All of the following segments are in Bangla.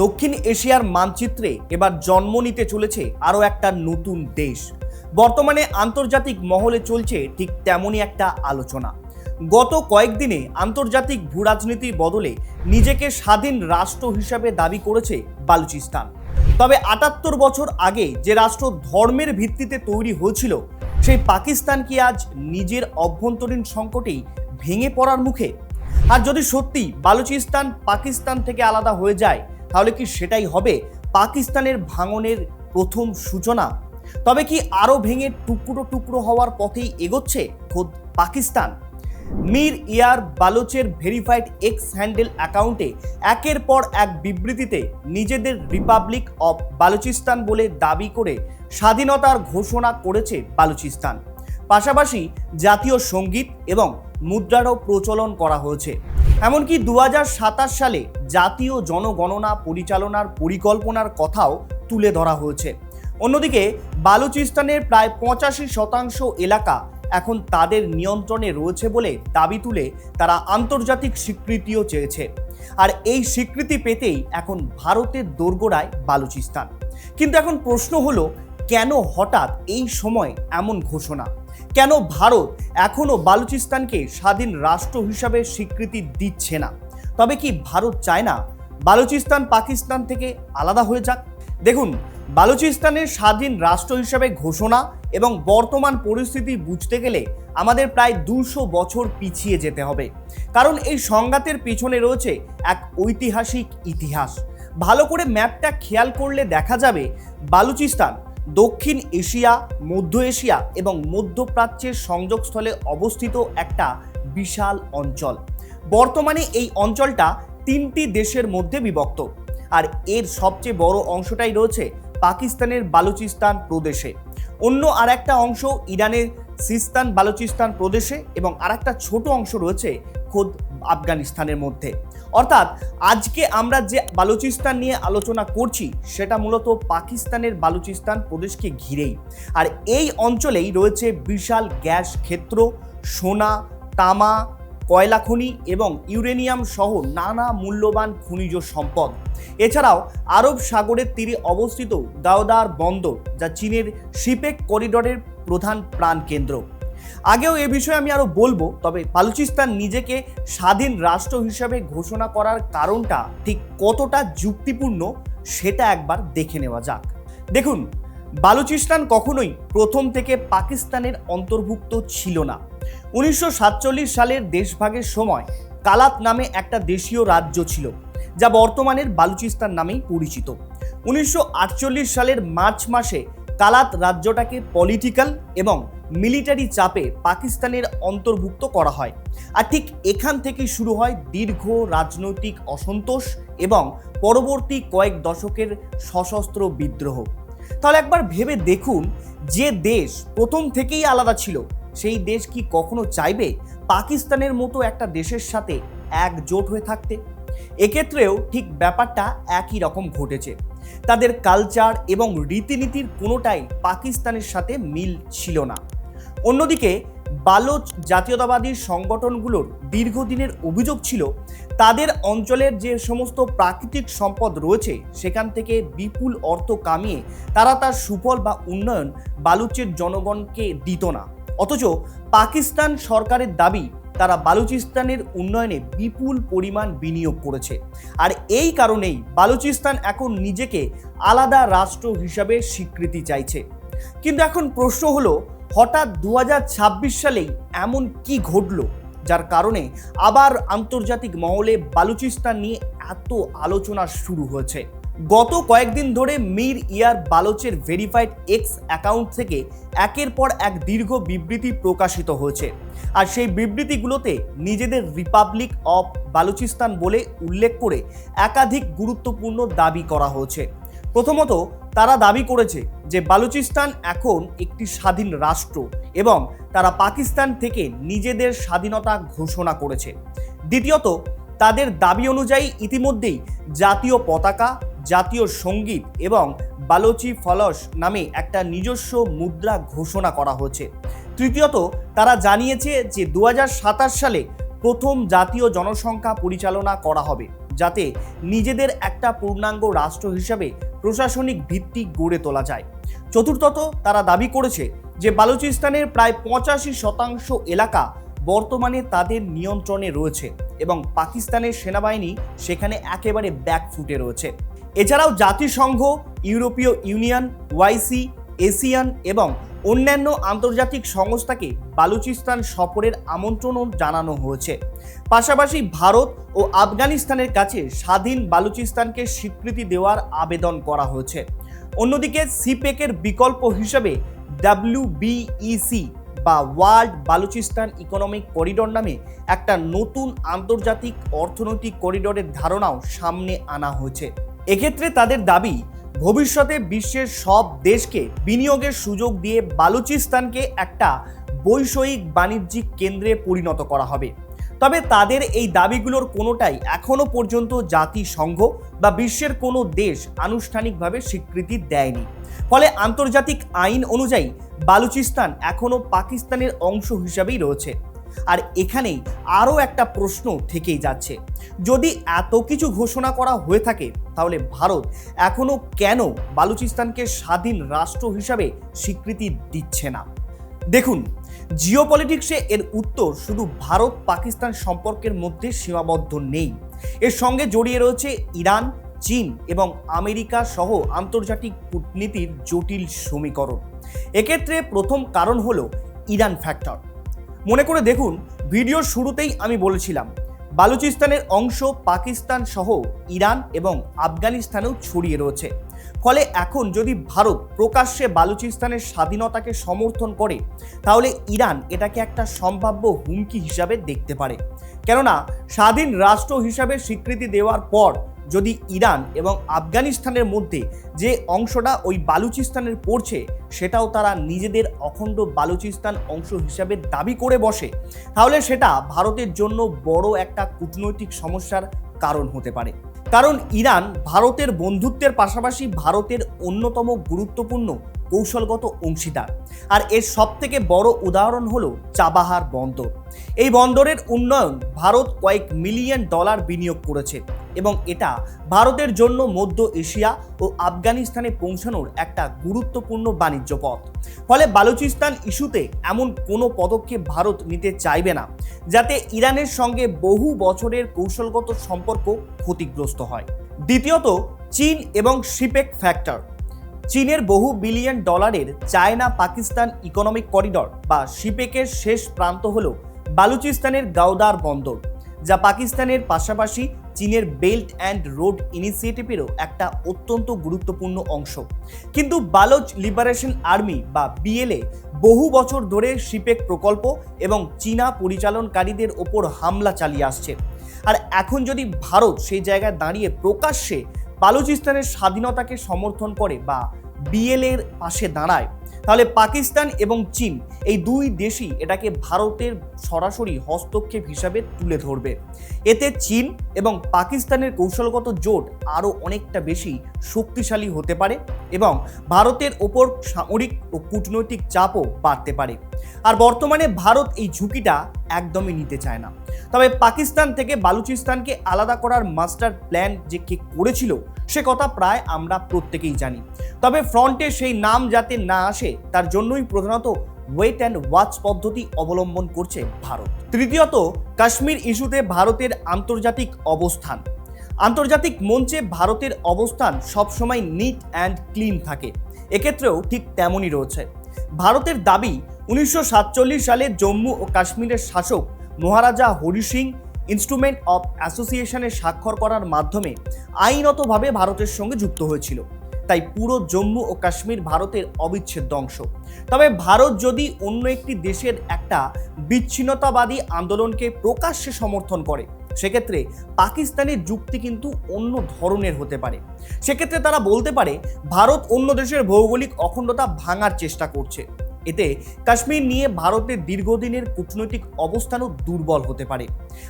দক্ষিণ এশিয়ার মানচিত্রে এবার জন্ম নিতে চলেছে আরও একটা নতুন দেশ। বর্তমানে আন্তর্জাতিক মহলে চলছে ঠিক তেমনই একটা আলোচনা। গত কয়েকদিনে আন্তর্জাতিক ভূরাজনীতির বদলে নিজেকে স্বাধীন রাষ্ট্র হিসাবে দাবি করেছে বালুচিস্তান। তবে ৭৮ বছর আগে যে রাষ্ট্র ধর্মের ভিত্তিতে তৈরি হয়েছিল, সেই পাকিস্তান কি আজ নিজের অভ্যন্তরীণ সংকটেই ভেঙে পড়ার মুখে? আর যদি সত্যি বালুচিস্তান পাকিস্তান থেকে আলাদা হয়ে যায়, তাহলে কি সেটাই হবে পাকিস্তানের ভাঙনের প্রথম সূচনা? তবে কি আরও ভেঙে টুকরো টুকরো হওয়ার পথেই এগোচ্ছে খোদ পাকিস্তান? মীর ইয়ার বালোচের ভেরিফাইড এক্স হ্যান্ডেল অ্যাকাউন্টে একের পর এক বিবৃতিতে নিজেদের রিপাবলিক অফ বালুচিস্তান বলে দাবি করে স্বাধীনতার ঘোষণা করেছে বালুচিস্তান। পাশাপাশি জাতীয় সঙ্গীত এবং মুদ্রারও প্রচলন করা হয়েছে। এমনকি ২০২৭ সালে জাতীয় জনগণনা পরিচালনার পরিকল্পনার কথাও তুলে ধরা হয়েছে। অন্যদিকে বালুচিস্তানের প্রায় ৮৫% এলাকা এখন তাদের নিয়ন্ত্রণে রয়েছে বলে দাবি তুলে তারা আন্তর্জাতিক স্বীকৃতিও চেয়েছে। আর এই স্বীকৃতি পেতেই এখন ভারতের দোরগোড়ায় বালুচিস্তান। কিন্তু এখন প্রশ্ন হলো, কেন হঠাৎ এই সময় এমন ঘোষণা? কেন ভারত এখনও বালুচিস্তানকে স্বাধীন রাষ্ট্র হিসাবে স্বীকৃতি দিচ্ছে না? তবে কি ভারত চায় না বালুচিস্তান পাকিস্তান থেকে আলাদা হয়ে যাক? দেখুন, বালুচিস্তানের স্বাধীন রাষ্ট্র হিসাবে ঘোষণা এবং বর্তমান পরিস্থিতি বুঝতে গেলে আমাদের প্রায় ২০০ বছর পিছিয়ে যেতে হবে। কারণ এই সংঘাতের পিছনে রয়েছে এক ঐতিহাসিক ইতিহাস। ভালো করে ম্যাপটা খেয়াল করলে দেখা যাবে বালুচিস্তান দক্ষিণ এশিয়া, মধ্য এশিয়া এবং মধ্যপ্রাচ্যের সংযোগস্থলে অবস্থিত একটা বিশাল অঞ্চল। বর্তমানে এই অঞ্চলটা ৩টি দেশের মধ্যে বিভক্ত, আর এর সবচেয়ে বড় অংশটাই রয়েছে পাকিস্তানের বালুচিস্তান প্রদেশে। অন্য আর একটা অংশ ইরানের সিস্তান বালুচিস্তান প্রদেশে এবং আর একটা ছোট অংশ রয়েছে খোদ আফগানিস্তানের মধ্যে। অর্থাৎ আজকে আমরা যে বালুচিস্তান নিয়ে আলোচনা করছি সেটা মূলত পাকিস্তানের বালুচিস্তান প্রদেশকে ঘিরেই। আর এই অঞ্চলেই রয়েছে বিশাল গ্যাস ক্ষেত্র, সোনা, তামা, কয়লা খনি এবং ইউরেনিয়াম সহ নানা মূল্যবান খনিজ সম্পদ। এছাড়াও আরব সাগরের তীরে অবস্থিত গাওদার বন্দর, যা চীনের শিপেক করিডোরের প্রধান প্রাণকেন্দ্র। আগেও এ বিষয়ে আমি আরও বলবো, তবে বালুচিস্তান নিজেকে স্বাধীন রাষ্ট্র হিসাবে ঘোষণা করার কারণটা ঠিক কতটা যুক্তিপূর্ণ সেটা একবার দেখে নেওয়া যাক। দেখুন, বালুচিস্তান কখনোই প্রথম থেকে পাকিস্তানের অন্তর্ভুক্ত ছিল না। ১৯৪৭ সালের দেশভাগের সময় কালাত নামে একটা দেশীয় রাজ্য ছিল, যা বর্তমানের বালুচিস্তান নামেই পরিচিত। ১৯৪৮ সালের মার্চ মাসে কালাত রাজ্যটাকে পলিটিক্যাল এবং মিলিটারি চাপে পাকিস্তানের অন্তর্ভুক্ত করা হয়। আর ঠিক এখান থেকেই শুরু হয় দীর্ঘ রাজনৈতিক অসন্তোষ এবং পরবর্তী কয়েক দশকের সশস্ত্র বিদ্রোহ। তাহলে একবার ভেবে দেখুন, যে দেশ প্রথম থেকেই আলাদা ছিল, সেই দেশ কি কখনো চাইবে পাকিস্তানের মতো একটা দেশের সাথে একজোট হয়ে থাকতে? এক্ষেত্রেও ঠিক ব্যাপারটা একই রকম ঘটেছে। তাদের কালচার এবং রীতিনীতির কোনোটাই পাকিস্তানের সাথে মিল ছিল না। অন্যদিকে বালোচ জাতীয়তাবাদী সংগঠনগুলোর দীর্ঘদিনের অভিযোগ ছিল, তাদের অঞ্চলের যে সমস্ত প্রাকৃতিক সম্পদ রয়েছে সেখান থেকে বিপুল অর্থ কামিয়ে তারা তার সুফল বা উন্নয়ন বালুচের জনগণকে দিত না। অথচ পাকিস্তান সরকারের দাবি তারা বালুচিস্তানের উন্নয়নে বিপুল পরিমাণ বিনিয়োগ করেছে। আর এই কারণেই বালুচিস্তান এখন নিজেকে আলাদা রাষ্ট্র হিসাবে স্বীকৃতি চাইছে। কিন্তু এখন প্রশ্ন হলো, হঠাৎ ২০২৬ সালেই এমন কি ঘটল যার কারণে আবার আন্তর্জাতিক মহলে বালুচিস্তান নিয়ে এত আলোচনা শুরু হয়েছে? গত কয়েকদিন ধরে মীর ইয়ার বালোচের ভেরিফাইড এক্স অ্যাকাউন্ট থেকে একের পর এক দীর্ঘ বিবৃতি প্রকাশিত হয়েছে। আর সেই বিবৃতিগুলোতে নিজেদের রিপাবলিক অফ বালুচিস্তান বলে উল্লেখ করে একাধিক গুরুত্বপূর্ণ দাবি করা হয়েছে। প্রথমত, তারা দাবি করেছে যে বালুচিস্তান এখন একটি স্বাধীন রাষ্ট্র এবং তারা পাকিস্তান থেকে নিজেদের স্বাধীনতা ঘোষণা করেছে। দ্বিতীয়ত, তাদের দাবি অনুযায়ী ইতিমধ্যেই জাতীয় পতাকা, জাতীয় সঙ্গীত এবং বালোচি ফলস নামে একটা নিজস্ব মুদ্রা ঘোষণা করা হয়েছে। তৃতীয়ত, তারা জানিয়েছে যে ২০২৭ সালে প্রথম জাতীয় জনসংখ্যা পরিচালনা করা হবে, যাতে নিজেদের একটা পূর্ণাঙ্গ রাষ্ট্র হিসাবে প্রশাসনিক ভিত্তি গড়ে তোলা যায়। চতুর্থত, তারা দাবি করেছে যে বালুচিস্তানের প্রায় 85% এলাকা বর্তমানে তাদের নিয়ন্ত্রণে রয়েছে এবং পাকিস্তানের সেনাবাহিনী সেখানে একেবারে ব্যাকফুটে রয়েছে। এছাড়াও জাতিসংঘ, ইউরোপীয় ইউনিয়ন, ওআইসি, এশিয়ান এবং অন্যান্য আন্তর্জাতিক সংস্থাকে বালুচিস্তান সফরের আমন্ত্রণও জানানো হয়েছে। পাশাপাশি ভারত ও আফগানিস্তানের কাছে স্বাধীন বালুচিস্তানকে স্বীকৃতি দেওয়ার আবেদন করা হয়েছে। অন্যদিকে সিপেকের বিকল্প হিসেবে WBEC বা ওয়ার্ল্ড বালুচিস্তান ইকোনমিক করিডোর নামে একটা নতুন আন্তর্জাতিক অর্থনৈতিক করিডোরের ধারণাও সামনে আনা হয়েছে। এক্ষেত্রে তাদের দাবি, ভবিষ্যতে বিশ্বের সব দেশকে বিনিয়োগের সুযোগ দিয়ে বালুচিস্তানকে একটা বৈষয়িক বাণিজ্যিক কেন্দ্রে পরিণত করা হবে। তবে তাদের এই দাবিগুলোর কোনোটাই এখনো পর্যন্ত জাতিসংঘ বা বিশ্বের কোনো দেশ আনুষ্ঠানিকভাবে স্বীকৃতি দেয়নি। ফলে আন্তর্জাতিক আইন অনুযায়ী বালুচিস্তান এখনো পাকিস্তানের অংশ হিসাবেই রয়েছে। আর এখানেই আরও একটা প্রশ্ন থেকেই যাচ্ছে, যদি এত কিছু ঘোষণা করা হয়ে থাকে তাহলে ভারত এখনো কেন বালুচিস্তানকে স্বাধীন রাষ্ট্র হিসাবে স্বীকৃতি দিচ্ছে না? দেখুন, জিওপলিটিক্সে এর উত্তর শুধু ভারত পাকিস্তান সম্পর্কের মধ্যে সীমাবদ্ধ নেই। এর সঙ্গে জড়িয়ে রয়েছে ইরান, চীন এবং আমেরিকা সহ আন্তর্জাতিক কূটনীতির জটিল সমীকরণ। এক্ষেত্রে প্রথম কারণ হলো ইরান ফ্যাক্টর। মনে করে দেখুন, ভিডিওর শুরুতেই আমি বলেছিলাম বালুচিস্তানের অংশ পাকিস্তান সহ ইরান এবং আফগানিস্তানেও ছড়িয়ে রয়েছে। ফলে এখন যদি ভারত প্রকাশ্যে বালুচিস্তানের স্বাধীনতাকে সমর্থন করে তাহলে ইরান এটাকে একটা সম্ভাব্য হুমকি হিসাবে দেখতে পারে। কেননা স্বাধীন রাষ্ট্র হিসাবে স্বীকৃতি দেওয়ার পর যদি ইরান এবং আফগানিস্তানের মধ্যে যে অংশটা ওই বালুচিস্তানের পড়ছে সেটাও তারা নিজেদের অখণ্ড বালুচিস্তান অংশ হিসাবে দাবি করে বসে, তাহলে সেটা ভারতের জন্য বড় একটা কূটনৈতিক সমস্যার কারণ হতে পারে। কারণ ইরান ভারতের বন্ধুত্বের পাশাপাশি ভারতের অন্যতম গুরুত্বপূর্ণ কৌশলগত অংশীদার। আর এর সবথেকে বড় উদাহরণ হলো চাবাহার বন্দর। এই বন্দরের উন্নয়ন ভারত কয়েক মিলিয়ন ডলার বিনিয়োগ করেছে এবং এটা ভারতের জন্য মধ্য এশিয়া ও আফগানিস্তানে পৌঁছানোর একটা গুরুত্বপূর্ণ বাণিজ্য পথ। ফলে বালুচিস্তান ইস্যুতে এমন কোনো পদক্ষেপ ভারত নিতে চাইবে না যাতে ইরানের সঙ্গে বহু বছরের কৌশলগত সম্পর্ক ক্ষতিগ্রস্ত হয়। দ্বিতীয়ত, চীন এবং সিপেক ফ্যাক্টর। চীনের বহু বিলিয়ন ডলারের চায়না পাকিস্তান ইকোনমিক করিডর বা সিপেকের শেষ প্রান্ত হলো বালুচিস্তানের গাওদার বন্দর, যা পাকিস্তানের পাশাপাশি চীনের বেল্ট অ্যান্ড রোড ইনিশিয়েটিভেরও একটা অত্যন্ত গুরুত্বপূর্ণ অংশ। কিন্তু বালোচ লিবারেশন আর্মি বা BLA বহু বছর ধরে সিপেক প্রকল্প এবং চীনা পরিচালনকারীদের ওপর হামলা চালিয়ে আসছে। আর এখন যদি ভারত সেই জায়গায় দাঁড়িয়ে প্রকাশ্যে বালুচিস্তানের স্বাধীনতাকে সমর্থন করে বা BLA-র পাশে দাঁড়ায়, তাহলে পাকিস্তান এবং চীন এই দুই দেশই এটাকে ভারতের সরাসরি হস্তক্ষেপ হিসাবে তুলে ধরবে। এতে চীন এবং পাকিস্তানের কৌশলগত জোট আরও অনেকটা বেশি শক্তিশালী হতে পারে এবং ভারতের ওপর সামরিক ও কূটনৈতিক চাপও বাড়তে পারে। আর বর্তমানে ভারত এই ঝুঁকিটা একদমই নিতে চায় না। তবে পাকিস্তান থেকে বালুচিস্তানকে আলাদা করার মাস্টার প্ল্যান যে কে করেছিল সে কথা প্রায় আমরা প্রত্যেকেই জানি। তবে ফ্রন্টে সেই নাম যাতে না আসে তার জন্যই প্রধানত ওয়েট অ্যান্ড ওয়াচ পদ্ধতি অবলম্বন করছে ভারত। তৃতীয়ত, কাশ্মীর ইস্যুতে ভারতের আন্তর্জাতিক অবস্থান। আন্তর্জাতিক মঞ্চে ভারতের অবস্থান সবসময় নিট অ্যান্ড ক্লিন থাকে। এক্ষেত্রেও ঠিক তেমনই রয়েছে। ভারতের দাবি 1947 সালে জম্মু ও কাশ্মীরের শাসক মহারাজা হরি সিং ইনস্ট্রুমেন্ট অফ অ্যাসোসিয়েশনে স্বাক্ষর করার মাধ্যমে আইনতভাবে ভারতের সঙ্গে যুক্ত হয়েছিল। তাই পুরো জম্মু ও কাশ্মীর ভারতের অবিচ্ছেদ্য অংশ। তবে ভারত যদি অন্য একটি দেশের একটা বিচ্ছিন্নতাবাদী আন্দোলনকে প্রকাশ্যে সমর্থন করে সেক্ষেত্রে পাকিস্তানের যুক্তি কিন্তু অন্য ধরনের হতে পারে। সেক্ষেত্রে তারা বলতে পারে ভারত অন্য দেশের ভৌগোলিক অখণ্ডতা ভাঙার চেষ্টা করছে। এতে কাশ্মীর নিয়ে ভারতের দীর্ঘদিনের কূটনৈতিক অবস্থানও দুর্বল হতে পারে।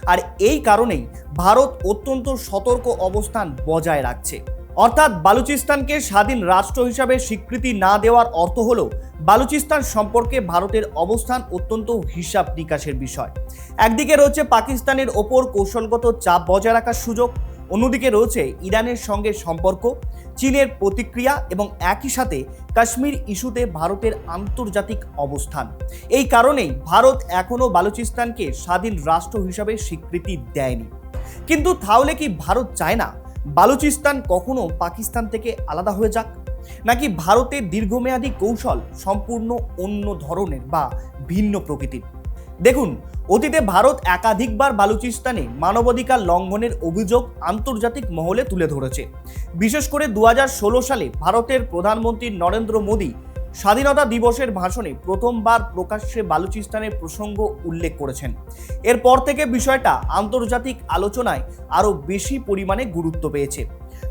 আর এই কারণেই ভারত অত্যন্ত সতর্ক অবস্থান বজায় রাখছে। অর্থাৎ বালুচিস্তানকে স্বাধীন রাষ্ট্র হিসাবে স্বীকৃতি না দেওয়ার অর্থ হলো বালুচিস্তান সম্পর্কে ভারতের অবস্থান অত্যন্ত হিসাব নিকাশের বিষয়। একদিকে রয়েছে পাকিস্তানের ওপর কৌশলগত চাপ বজায় রাখার সুযোগ, অন্যদিকে রয়েছে ইরানের সঙ্গে সম্পর্ক, চীনের প্রতিক্রিয়া এবং একই সাথে কাশ্মীর ইস্যুতে ভারতের আন্তর্জাতিক অবস্থান। এই কারণেই ভারত এখনও বালুচিস্তানকে স্বাধীন রাষ্ট্র হিসাবে স্বীকৃতি দেয়নি। কিন্তু তাহলে কি ভারত চায় না বালুচিস্তান কখনো পাকিস্তান থেকে আলাদা হয়ে যাক? নাকি ভারতের দীর্ঘমেয়াদী কৌশল সম্পূর্ণ অন্য ধরনের বা ভিন্ন প্রকৃতির? দেখুন, অতীতে ভারত একাধিকবার বালুচিস্তানে মানবাধিকার লঙ্ঘনের অভিযোগ আন্তর্জাতিক মহলে তুলে ধরেছে। বিশেষ করে 2016 সালে ভারতের প্রধানমন্ত্রী নরেন্দ্র মোদী স্বাধীনতা দিবসের ভাষণে প্রথমবার প্রকাশ্যে বালুচিস্তানের প্রসঙ্গ উল্লেখ করেছেন। এরপর থেকে বিষয়টা আন্তর্জাতিক আলোচনায় আরও বেশি পরিমাণে গুরুত্ব পেয়েছে।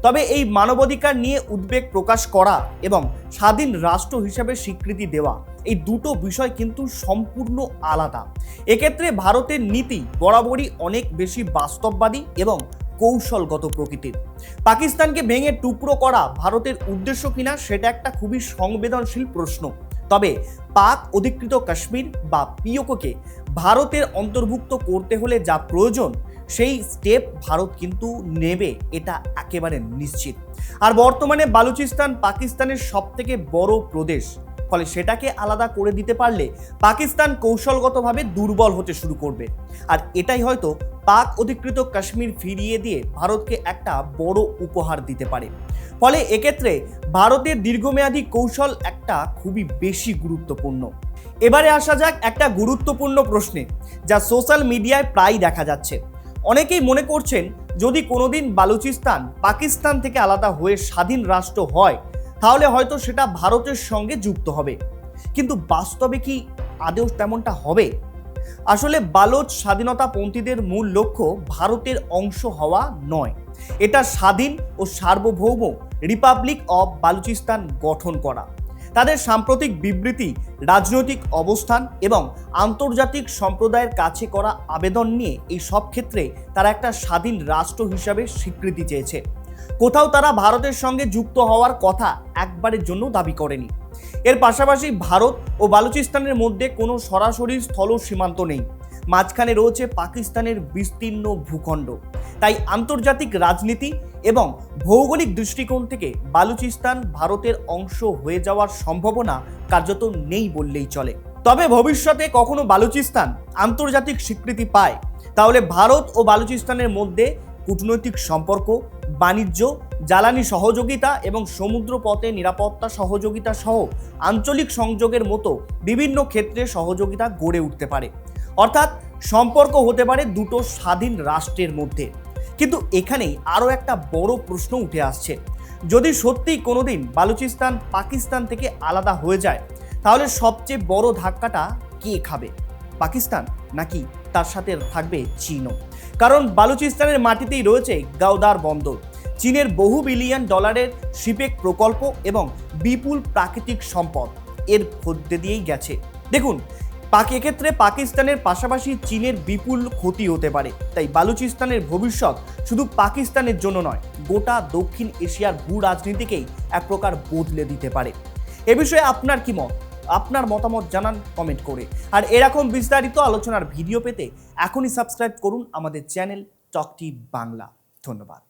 তবে এই মানবাধিকার নিয়ে উদ্বেগ প্রকাশ করা এবং স্বাধীন রাষ্ট্র হিসাবে স্বীকৃতি দেওয়া, এই দুটো বিষয় কিন্তু সম্পূর্ণ আলাদা। এক্ষেত্রে ভারতের নীতি বরাবরই অনেক বেশি বাস্তববাদী এবং কৌশলগত প্রকৃতির। পাকিস্তানকে ভেঙে টুকরো করা ভারতের উদ্দেশ্য কিনা সেটা একটা খুবই সংবেদনশীল প্রশ্ন। তবে পাক অধিকৃত কাশ্মীর বা পিওকে ভারতের অন্তর্ভুক্ত করতে হলে যা প্রয়োজন সেই স্টেপ ভারত কিন্তু নেবে, এটা একেবারে নিশ্চিত। আর বর্তমানে বালুচিস্তান পাকিস্তানের সবথেকে বড় প্রদেশ, ফলে সেটাকে আলাদা করে দিতে পারলে পাকিস্তান কৌশলগতভাবে দুর্বল হতে শুরু করবে। আর এটাই হয়তো পাক অধিকৃত কাশ্মীর ফিরিয়ে দিয়ে ভারতকে একটা বড় উপহার দিতে পারে। ফলে এক্ষেত্রে ভারতের দীর্ঘমেয়াদী কৌশল একটা খুবই বেশি গুরুত্বপূর্ণ। এবারে আসা যাক একটা গুরুত্বপূর্ণ প্রশ্নে, যা সোশ্যাল মিডিয়ায় প্রায় দেখা যাচ্ছে। অনেকেই মনে করছেন যদি কোনোদিন বালুচিস্তান পাকিস্তান থেকে আলাদা হয়ে স্বাধীন রাষ্ট্র হয় তাহলে হয়তো সেটা ভারতের সঙ্গে যুক্ত হবে। কিন্তু বাস্তবে কি আদৌ তেমনটা হবে? আসলে বালোচ স্বাধীনতাপন্থীদের মূল লক্ষ্য ভারতের অংশ হওয়া নয়, এটা স্বাধীন ও সার্বভৌম রিপাবলিক অব বালুচিস্তান গঠন করা। তাদের সাম্প্রতিক বিবৃতি, রাজনৈতিক অবস্থান এবং আন্তর্জাতিক সম্প্রদায়ের কাছে করা আবেদন নিয়ে এই সব ক্ষেত্রে তারা একটা স্বাধীন রাষ্ট্র হিসাবে স্বীকৃতি চেয়েছে। কোথাও তারা ভারতের সঙ্গে যুক্ত হওয়ার কথা একবারের জন্য দাবি করেনি। এর পাশাপাশি ভারত ও বালুচিস্তানের মধ্যে কোনো সরাসরি স্থল সীমান্ত নেই, মাঝখানে রয়েছে পাকিস্তানের বিস্তীর্ণ ভূখণ্ড। তাই আন্তর্জাতিক রাজনীতি এবং ভৌগোলিক দৃষ্টিকোণ থেকে বালুচিস্তান ভারতের অংশ হয়ে যাওয়ার সম্ভাবনা কার্যত নেই বললেই চলে। তবে ভবিষ্যতে কখনো বালুচিস্তান আন্তর্জাতিক স্বীকৃতি পায় তাহলে ভারত ও বালুচিস্তানের মধ্যে কূটনৈতিক সম্পর্ক, বাণিজ্য, জ্বালানি সহযোগিতা এবং সমুদ্র পথে নিরাপত্তা সহযোগিতা সহ আঞ্চলিক সংযোগের মতো বিভিন্ন ক্ষেত্রে সহযোগিতা গড়ে উঠতে পারে। অর্থাৎ সম্পর্ক হতে পারে দুটো স্বাধীন রাষ্ট্রের মধ্যে। কিন্তু এখানেই আরও একটা বড় প্রশ্ন উঠে আসছে, যদি সত্যিই কোনোদিন বালুচিস্তান পাকিস্তান থেকে আলাদা হয়ে যায় তাহলে সবচেয়ে বড় ধাক্কাটা কে খাবে? পাকিস্তান নাকি তার সাথে থাকবে চীনও? কারণ বালুচিস্তানের মাটিতেই রয়েছে গাওদার বন্দর, চীনের বহু বিলিয়ন ডলারের সিপেক প্রকল্প এবং বিপুল প্রাকৃতিক সম্পদ এর মধ্যে দিয়েই গেছে। দেখুন, এক্ষেত্রে পাকিস্তানের পাশাপাশি চীনের বিপুল ক্ষতি হতে পারে। তাই বালুচিস্তানের ভবিষ্যৎ শুধু পাকিস্তানের জন্য নয়, গোটা দক্ষিণ এশিয়ার ভূ রাজনীতিকেই এক প্রকার বদলে দিতে পারে। এ বিষয়ে আপনার কি মত? আপনার মতামত জানান কমেন্ট করে। আর এরকম বিস্তারিত আলোচনার ভিডিও পেতে এখনই সাবস্ক্রাইব করুন আমাদের চ্যানেল টক টিভি বাংলা। ধন্যবাদ।